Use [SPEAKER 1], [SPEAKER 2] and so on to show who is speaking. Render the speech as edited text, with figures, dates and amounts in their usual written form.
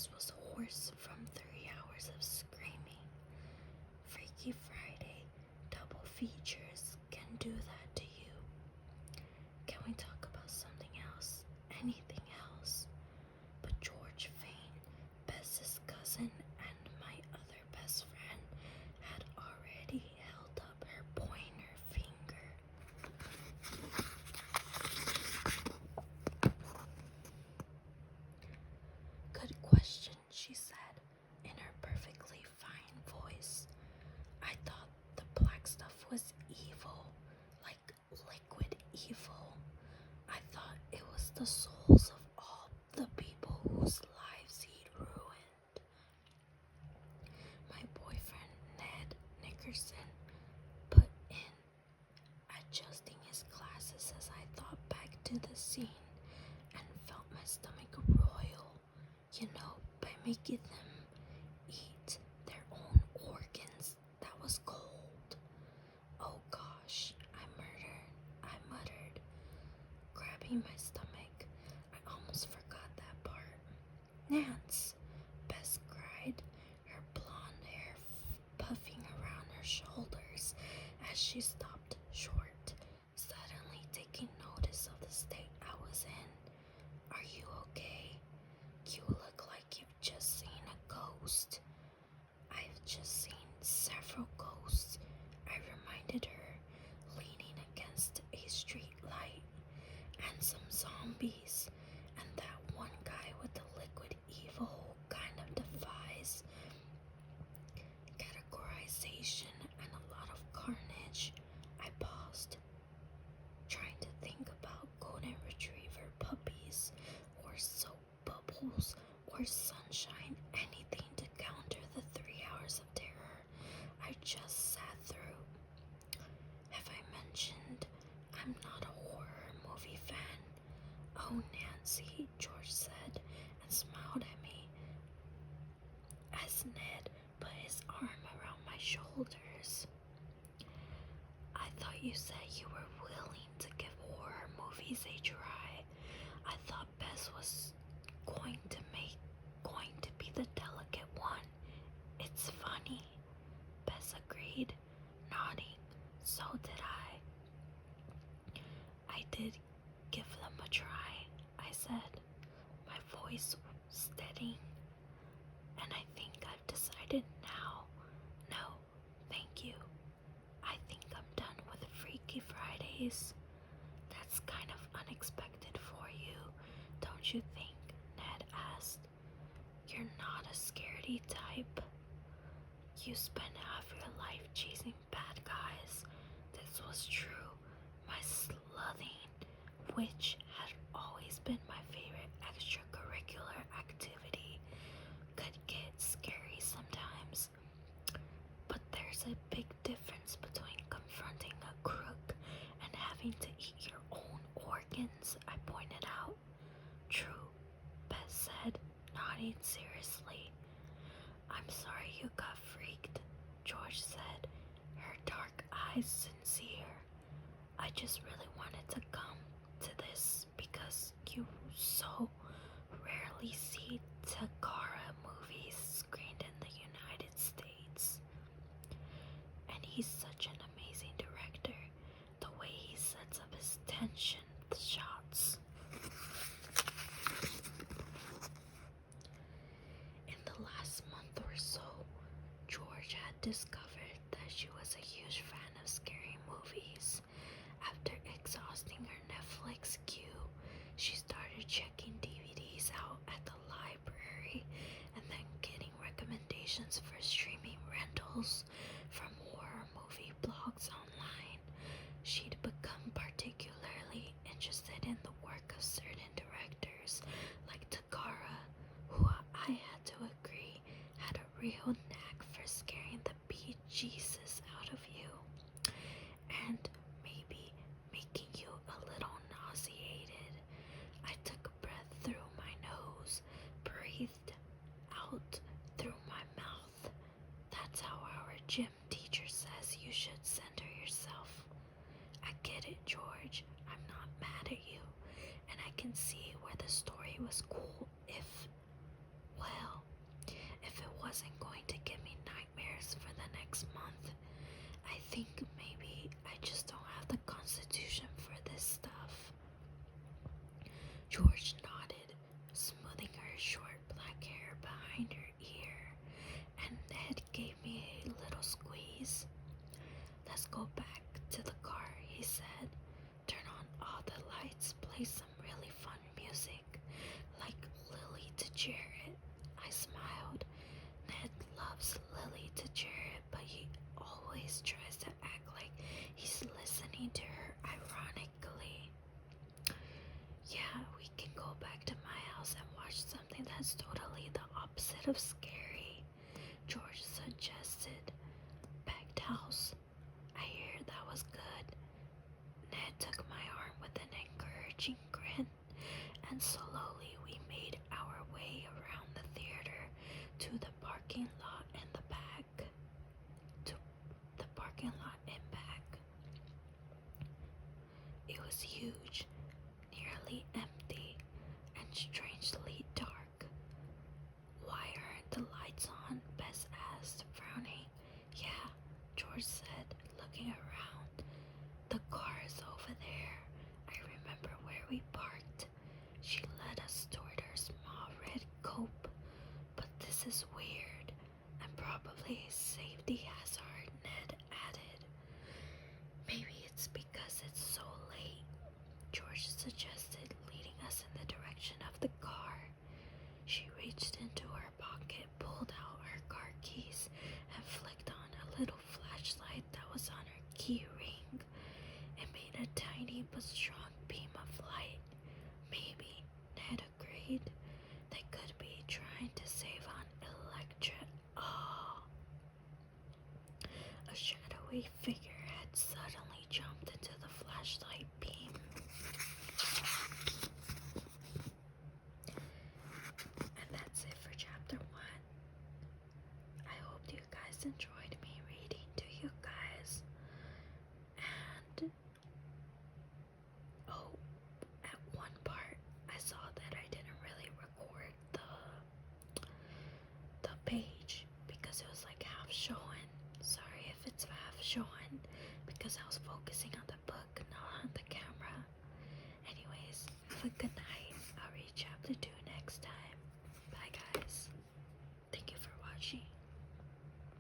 [SPEAKER 1] voice was hoarse from 3 hours of screaming. Freaky Friday double features can do that to you. Can we talk about something else? Anything else? But George Fane, Bess's cousin and my other best friend, had already held up her pointer finger. Good question, she said, in her perfectly fine voice. I thought the black stuff was evil, like liquid evil. I thought it was the souls of all the people whose lives he'd ruined. My boyfriend, Ned Nickerson, put in, adjusting his glasses as I thought back to the scene and felt my stomach roil, by making them eat their own organs. That was cold. Oh gosh, I muttered, grabbing my stomach. I almost forgot that part. Nance, Bess cried, her blonde hair puffing around her shoulders as she stopped short, suddenly taking notice of the state I was in. Are you okay? You look like you've just seen a ghost. I've just seen several ghosts, I reminded her, leaning against a street light, and some zombies, and that one guy with the liquid evil who kind of defies categorization and a lot of carnage. I paused, trying to think about golden retriever puppies, or soap bubbles, or sunshine, anything to counter the 3 hours of terror I just sat through. Have I mentioned I'm not a horror movie fan? Oh, Nancy, George said, and smiled at me as Ned put his arm around my shoulders. I thought you said you were willing to give horror movies a try. I thought Bess was going to be the delicate one. It's funny, Bess agreed, nodding. So did I. I did give them a try, I said, my voice steadying. And I think I've decided now. No, thank you. I think I'm done with Freaky Fridays. That's kind of unexpected for you, don't you think? Ned asked. You're not a scaredy type. You spent half your life chasing bad guys. This was true. My sluthing, which had always been my favorite extracurricular activity, could get scary sometimes. But there's a big difference between confronting a crook and having to eat your own organs, I pointed out. True, Bess said, nodding seriously. I'm sorry you got freaked, George said, her dark eyes sincere. I just really wanted to come to this because you so rarely see Takara movies screened in the United States. And he's such an amazing director, the way he sets up his tension shots. In the last month or so, George had discovered that she was a huge fan of scary movies. After exhausting her Netflix queue, she started checking DVDs out at the library and then getting recommendations for streaming rentals from horror movie blogs online. She'd become particularly interested in the work of certain directors like Takara, who I had to agree had a real knack for scaring the bejesus out of you, and maybe making you a little nauseated. I took a breath through my nose, breathed out through my mouth. That's how our gym teacher says you should center yourself. I get it, George. I'm not mad at you, and I can see where the story was cool if, well, play some really fun music, like Lily to Jared. I smiled. Ned loves Lily to Jared, but he always tries to act like he's listening to her ironically. Yeah, we can go back to my house and watch something that's totally the opposite of scary, George suggested. Packed house. I hear that was good. Ned took my arm with an encouraging grin, and slowly we made our way around the theater to the parking lot in the back. It was huge, nearly empty, and strangely dark. Why aren't the lights on? Bess asked, frowning. Yeah, George said, looking around. The car is over there. I remember where we parked. She led us toward her small red coupe. But this is weird, and probably a safety hazard, Ned added. Maybe it's because it's so late, George suggested, leading us in the direction of the car. She reached into her pocket, pulled out her car keys, and flicked on a little flashlight that was on her key ring. It made a tiny but strong beam of light. Maybe, Ned agreed. They could be trying to save on electric. Oh! A shadowy figure had suddenly jumped into the flashlight beam. And that's it for chapter 1. I hope you guys enjoyed me reading to you guys. And at one part I saw that I didn't really record the page because it was like half showing. Sorry if it's half showing because I was focusing on the book, not on the camera. Anyways, have a good night. I'll read chapter 2 next time.